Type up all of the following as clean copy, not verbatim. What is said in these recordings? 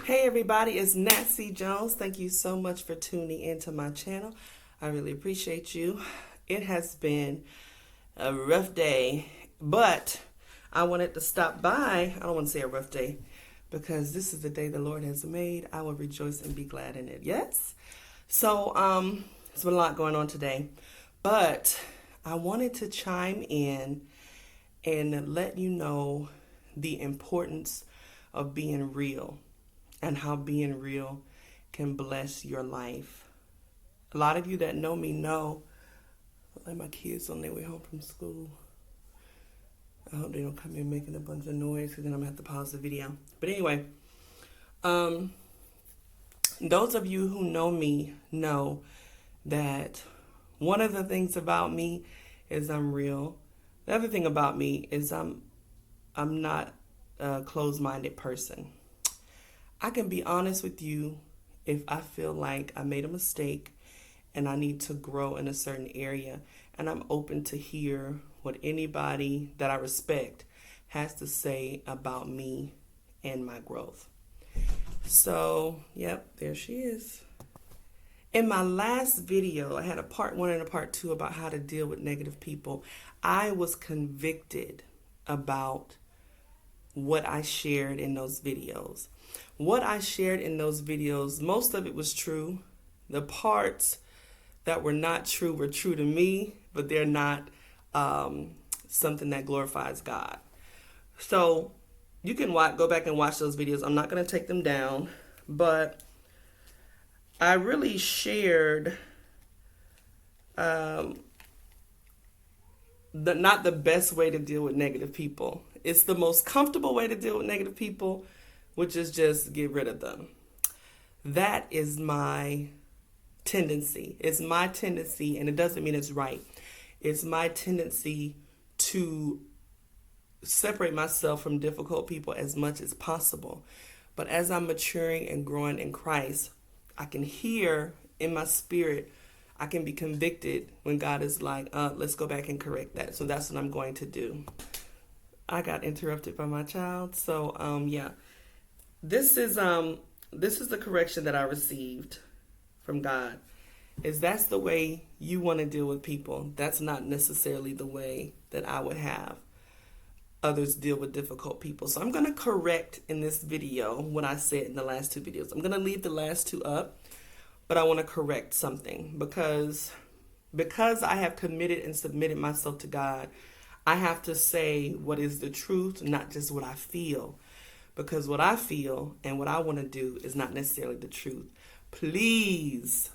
Hey everybody, it's Nancy Jones. Thank you so much for tuning into my channel. I really appreciate you. It has been a rough day, but I wanted to stop by. I don't want to say a rough day because this is the day the Lord has made. I will rejoice and be glad in it. Yes. So, there's been a lot going on today, but I wanted to chime in and let you know the importance of being real and how being real can bless your life. A lot of you that know me know, like my kids on their way home from school. I hope they don't come in making a bunch of noise because then I'm going to have to pause the video. But anyway, those of you who know me know that one of the things about me is I'm real. The other thing about me is I'm not a closed-minded person. I can be honest with you if I feel like I made a mistake and I need to grow in a certain area, and I'm open to hear what anybody that I respect has to say about me and my growth. So, yep, there she is. In my last video, I had a part 1 and a part 2 about how to deal with negative people. I was convicted about what I shared in those videos. What I shared in those videos, most of it was true. The parts that were not true were true to me, but they're not something that glorifies God. So you can go back and watch those videos. I'm not going to take them down, but I really shared not the best way to deal with negative people. It's the most comfortable way to deal with negative people, which is just get rid of them. That is my tendency. It's my tendency, and it doesn't mean it's right. It's my tendency to separate myself from difficult people as much as possible. But as I'm maturing and growing in Christ, I can hear in my spirit, I can be convicted when God is like, let's go back and correct that. So that's what I'm going to do. I got interrupted by my child. So, yeah. This is the correction that I received from God. That's the way you want to deal with people. That's not necessarily the way that I would have others deal with difficult people. So I'm going to correct in this video what I said in the last 2 videos. I'm going to leave the last 2 up, but I want to correct something because I have committed and submitted myself to God. I have to say what is the truth, not just what I feel. Because what I feel and what I want to do is not necessarily the truth. Please,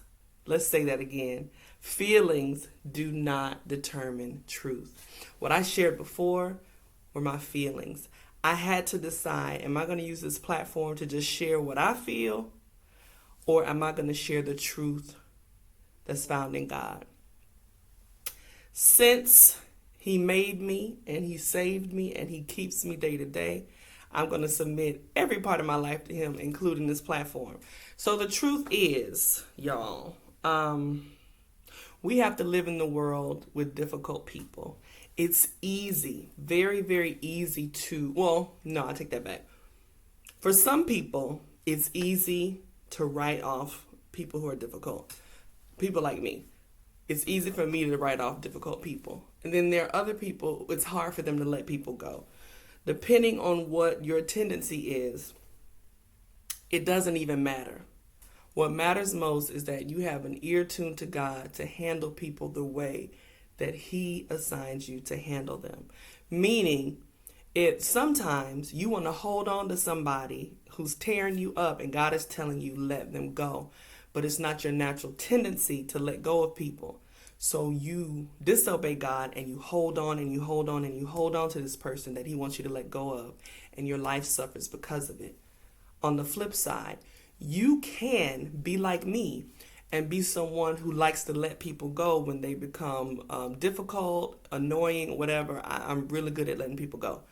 let's say that again. Feelings do not determine truth. What I shared before were my feelings. I had to decide, am I going to use this platform to just share what I feel? Or am I going to share the truth that's found in God? Since He made me and He saved me and He keeps me day to day, I'm going to submit every part of my life to Him, including this platform. So the truth is, y'all, we have to live in the world with difficult people. It's easy, very, very easy I take that back. For some people, it's easy to write off people who are difficult. People like me. It's easy for me to write off difficult people. And then there are other people, it's hard for them to let people go. Depending on what your tendency is, it doesn't even matter. What matters most is that you have an ear tuned to God to handle people the way that He assigns you to handle them. Meaning, sometimes you want to hold on to somebody who's tearing you up and God is telling you let them go. But it's not your natural tendency to let go of people. So you disobey God and you hold on and you hold on and you hold on to this person that He wants you to let go of, and your life suffers because of it. On the flip side, you can be like me and be someone who likes to let people go when they become difficult, annoying, whatever. I'm really good at letting people go.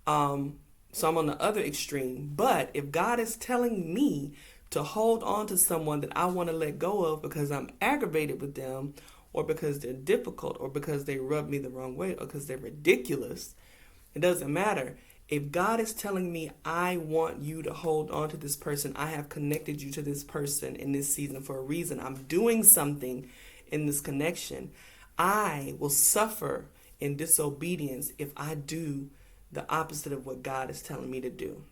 So I'm on the other extreme. But if God is telling me to hold on to someone that I want to let go of because I'm aggravated with them, or because they're difficult, or because they rub me the wrong way, or because they're ridiculous, it doesn't matter. If God is telling me, I want you to hold on to this person, I have connected you to this person in this season for a reason, I'm doing something in this connection, I will suffer in disobedience if I do the opposite of what God is telling me to do.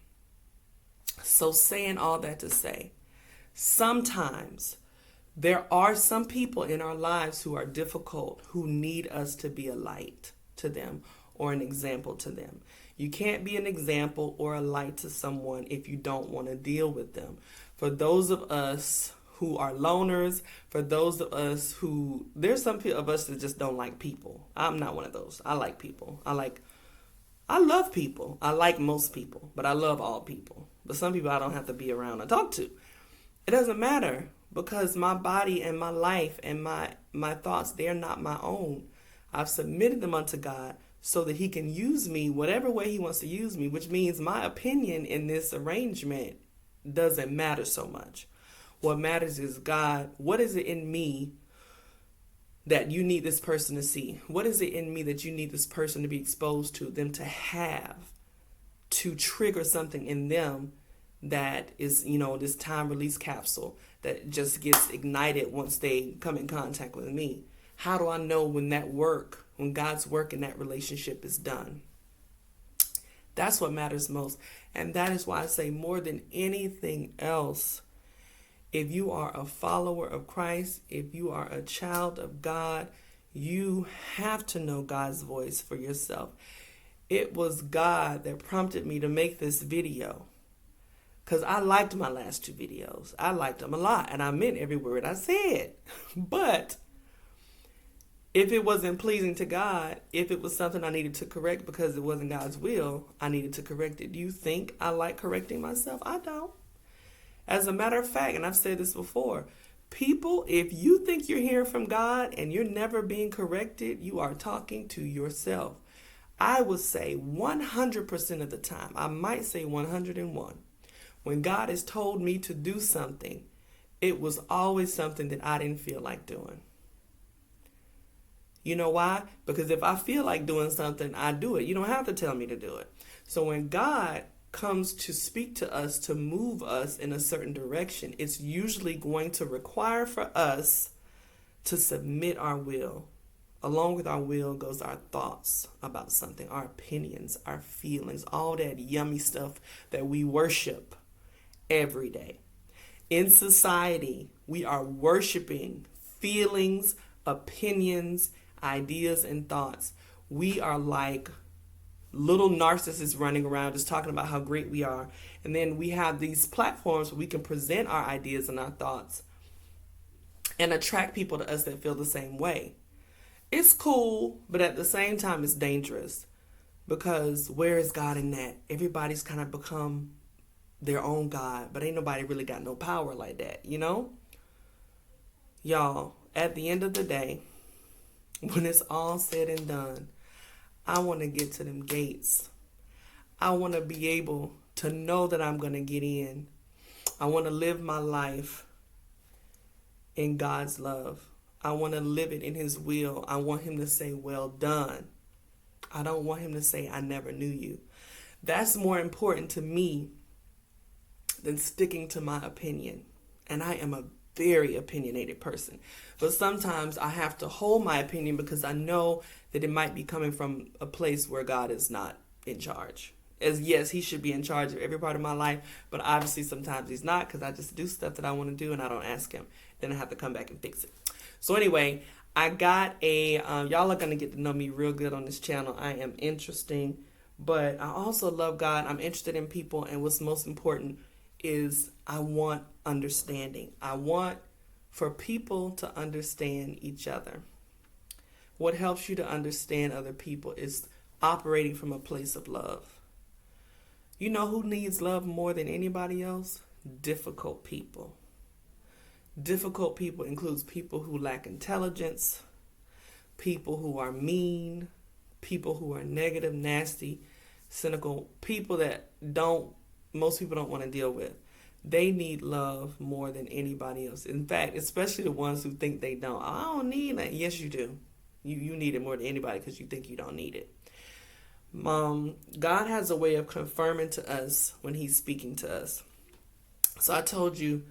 So saying all that to say, sometimes there are some people in our lives who are difficult, who need us to be a light to them or an example to them. You can't be an example or a light to someone if you don't want to deal with them. For those of us who are loners, for those of us who, there's some of us that just don't like people. I'm not one of those. I like people. I love people. I like most people, but I love all people. But some people I don't have to be around and talk to. It doesn't matter, because my body and my life and my thoughts, they are not my own. I've submitted them unto God so that he can use me whatever way he wants to use me, which means my opinion in this arrangement doesn't matter so much. What matters is, God, what is it in me that you need this person to see? What is it in me that you need this person to be exposed to, them to have, to trigger something in them that is, this time release capsule that just gets ignited once they come in contact with me? How do I know when God's work in that relationship is done? That's what matters most. And that is why I say, more than anything else, if you are a follower of Christ, if you are a child of God, you have to know God's voice for yourself. It was God that prompted me to make this video, because I liked my last 2 videos. I liked them a lot, and I meant every word I said. But if it wasn't pleasing to God, if it was something I needed to correct because it wasn't God's will, I needed to correct it. Do you think I like correcting myself? I don't. As a matter of fact, and I've said this before, people, if you think you're hearing from God and you're never being corrected, you are talking to yourself. I would say 100% of the time, I might say 101, when God has told me to do something, it was always something that I didn't feel like doing. You know why? Because if I feel like doing something, I do it. You don't have to tell me to do it. So when God comes to speak to us, to move us in a certain direction, it's usually going to require for us to submit our will. Along with our will goes our thoughts about something, our opinions, our feelings, all that yummy stuff that we worship every day. In society, we are worshiping feelings, opinions, ideas, and thoughts. We are like little narcissists running around just talking about how great we are. And then we have these platforms where we can present our ideas and our thoughts and attract people to us that feel the same way. It's cool, but at the same time, it's dangerous, because where is God in that? Everybody's kind of become their own God, but ain't nobody really got no power like that, Y'all, at the end of the day, when it's all said and done, I want to get to them gates. I want to be able to know that I'm going to get in. I want to live my life in God's love. I want to live it in his will. I want him to say, well done. I don't want him to say, I never knew you. That's more important to me than sticking to my opinion. And I am a very opinionated person. But sometimes I have to hold my opinion because I know that it might be coming from a place where God is not in charge. As yes, he should be in charge of every part of my life, but obviously sometimes he's not, because I just do stuff that I want to do and I don't ask him. Then I have to come back and fix it. So anyway, I got y'all are going to get to know me real good on this channel. I am interesting, but I also love God. I'm interested in people, and what's most important is I want understanding. I want for people to understand each other. What helps you to understand other people is operating from a place of love. You know who needs love more than anybody else? Difficult people. Difficult people includes people who lack intelligence, people who are mean, people who are negative, nasty, cynical, people that most people don't want to deal with. They need love more than anybody else. In fact, especially the ones who think they don't. I don't need that. Yes, you do. You need it more than anybody because you think you don't need it. God has a way of confirming to us when he's speaking to us. So I told you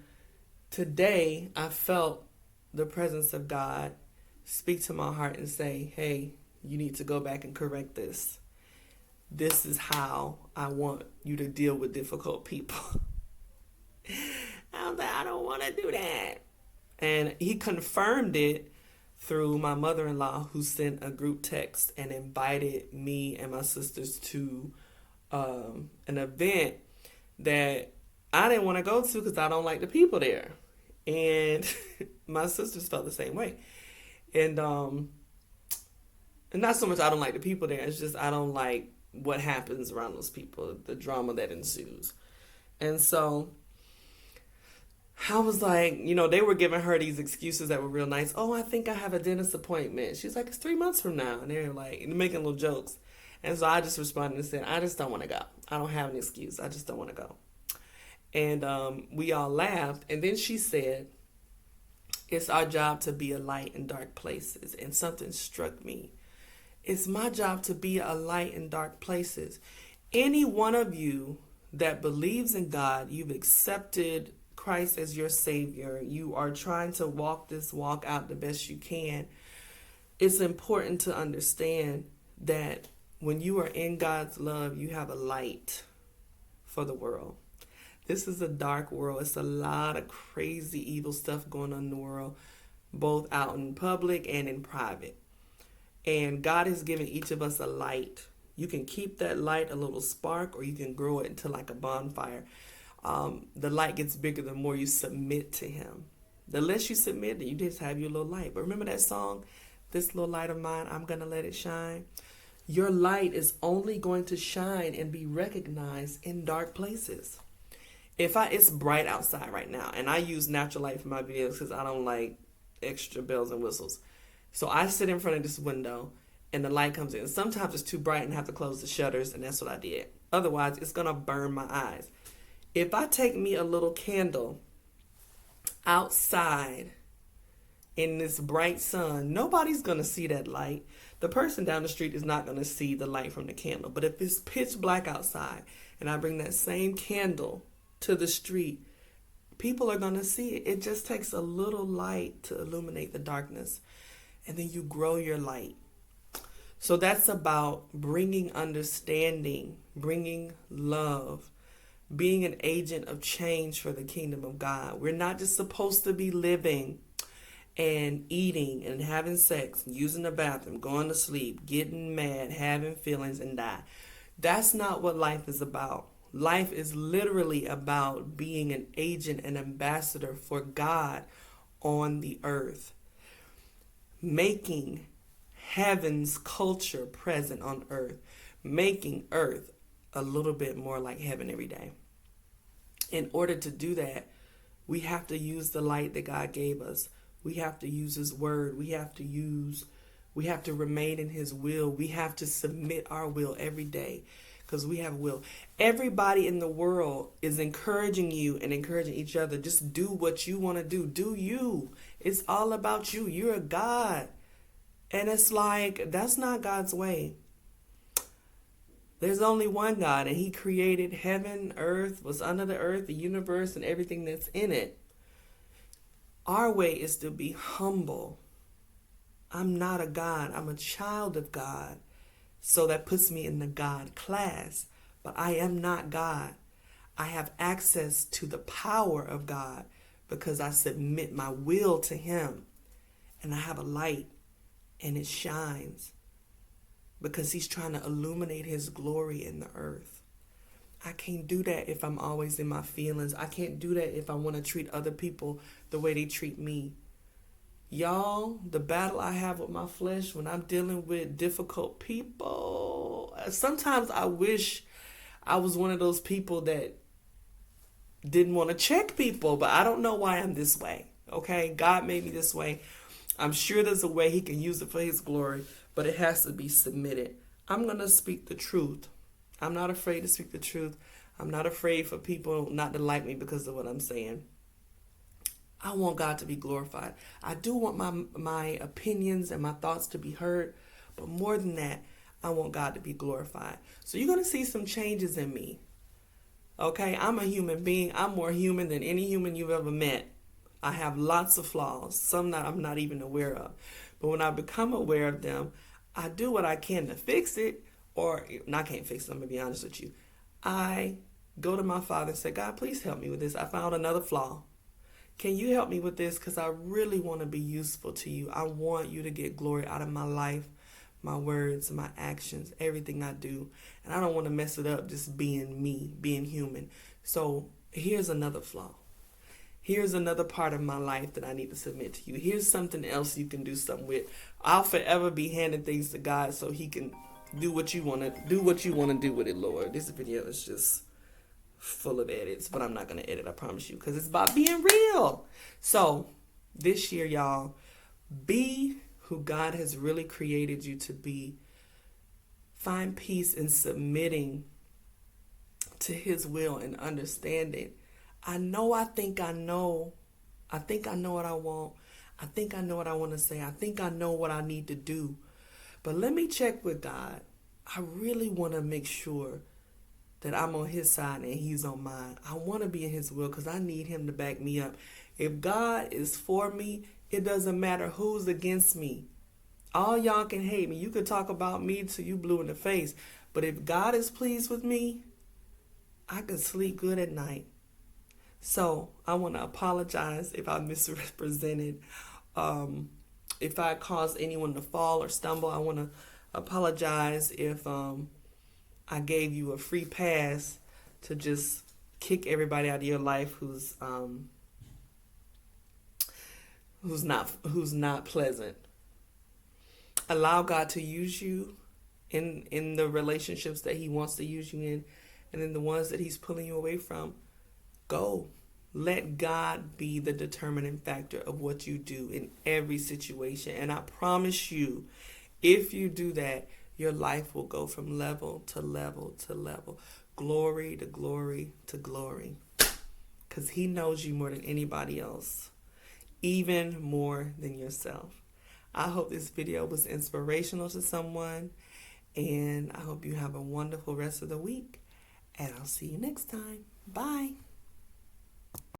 today I felt the presence of God speak to my heart and say, hey, you need to go back and correct this. This is how I want you to deal with difficult people. I was like, I don't want to do that. And he confirmed it through my mother-in-law, who sent a group text and invited me and my sisters to an event that I didn't want to go to because I don't like the people there. And my sisters felt the same way. And not so much I don't like the people there, it's just I don't like what happens around those people, the drama that ensues. And so I was like, they were giving her these excuses that were real nice. Oh, I think I have a dentist appointment. She's like, it's 3 months from now. And they're like making little jokes. And so I just responded and said, I just don't want to go. I don't have an excuse. I just don't want to go. And we all laughed. And then she said, it's our job to be a light in dark places. And something struck me. It's my job to be a light in dark places. Any one of you that believes in God, you've accepted Christ as your Savior, you are trying to walk this walk out the best you can, it's important to understand that when you are in God's love, you have a light for the world. This is a dark world. It's a lot of crazy, evil stuff going on in the world, both out in public and in private. And God has given each of us a light. You can keep that light a little spark, or you can grow it into like a bonfire. The light gets bigger the more you submit to him. The less you submit, you just have your little light. But remember that song, This Little Light of Mine, I'm going to let it shine. Your light is only going to shine and be recognized in dark places. It's bright outside right now, and I use natural light for my videos because I don't like extra bells and whistles. So I sit in front of this window and the light comes in. Sometimes it's too bright and I have to close the shutters, and that's what I did. Otherwise, it's going to burn my eyes. If I take me a little candle outside in this bright sun, nobody's going to see that light. The person down the street is not going to see the light from the candle. But if it's pitch black outside and I bring that same candle to the street, people are going to see it. It just takes a little light to illuminate the darkness. And then you grow your light. So that's about bringing understanding, bringing love, being an agent of change for the kingdom of God. We're not just supposed to be living and eating and having sex, using the bathroom, going to sleep, getting mad, having feelings, and die. That's not what life is about. Life is literally about being an agent and ambassador for God on the earth, making heaven's culture present on earth, making earth a little bit more like heaven every day. In order to do that, we have to use the light that God gave us. We have to use his word. We have to remain in his will. We have to submit our will every day because we have will. Everybody in the world is encouraging you and encouraging each other. Just do what you want to do. Do you. It's all about you. You're a God. And it's like, that's not God's way. There's only one God, and he created heaven, earth, what's under the earth, the universe, and everything that's in it. Our way is to be humble. I'm not a God. I'm a child of God. So that puts me in the God class. But I am not God. I have access to the power of God because I submit my will to him. And I have a light, and it shines because he's trying to illuminate his glory in the earth. I can't do that if I'm always in my feelings. I can't do that if I want to treat other people the way they treat me. Y'all, the battle I have with my flesh when I'm dealing with difficult people, sometimes I wish I was one of those people that didn't want to check people, but I don't know why I'm this way. Okay, God made me this way. I'm sure there's a way he can use it for his glory, but it has to be submitted. I'm going to speak the truth. I'm not afraid to speak the truth. I'm not afraid for people not to like me because of what I'm saying. I want God to be glorified. I do want my opinions and my thoughts to be heard, but more than that, I want God to be glorified. So you're going to see some changes in me. Okay, I'm a human being. I'm more human than any human you've ever met. I have lots of flaws, some that I'm not even aware of. But when I become aware of them, I do what I can to fix it, or I can't fix it, I'm going to be honest with you. I go to my Father and say, God, please help me with this. I found another flaw. Can you help me with this? Because I really want to be useful to you. I want you to get glory out of my life, my words, my actions, everything I do. And I don't want to mess it up just being me, being human. So here's another flaw. Here's another part of my life that I need to submit to you. Here's something else you can do something with. I'll forever be handing things to God so he can do what you want to do with it, Lord. This video is just full of edits, but I'm not going to edit, I promise you, because it's about being real. So this year, y'all, be who God has really created you to be. Find peace in submitting to his will and understanding. I think I know what I want. I think I know what I want to say. I think I know what I need to do. But let me check with God. I really want to make sure that I'm on his side and he's on mine. I want to be in his will because I need him to back me up. If God is for me, it doesn't matter who's against me. All y'all can hate me. You could talk about me till you blue in the face. But if God is pleased with me, I can sleep good at night. So I want to apologize if I misrepresented, if I caused anyone to fall or stumble. I want to apologize if I gave you a free pass to just kick everybody out of your life who's not pleasant. Allow God to use you in the relationships that he wants to use you in, and in the ones that he's pulling you away from. Go. Let God be the determining factor of what you do in every situation. And I promise you, if you do that, your life will go from level to level to level, glory to glory to glory. Because he knows you more than anybody else, even more than yourself. I hope this video was inspirational to someone, and I hope you have a wonderful rest of the week. And I'll see you next time. Bye.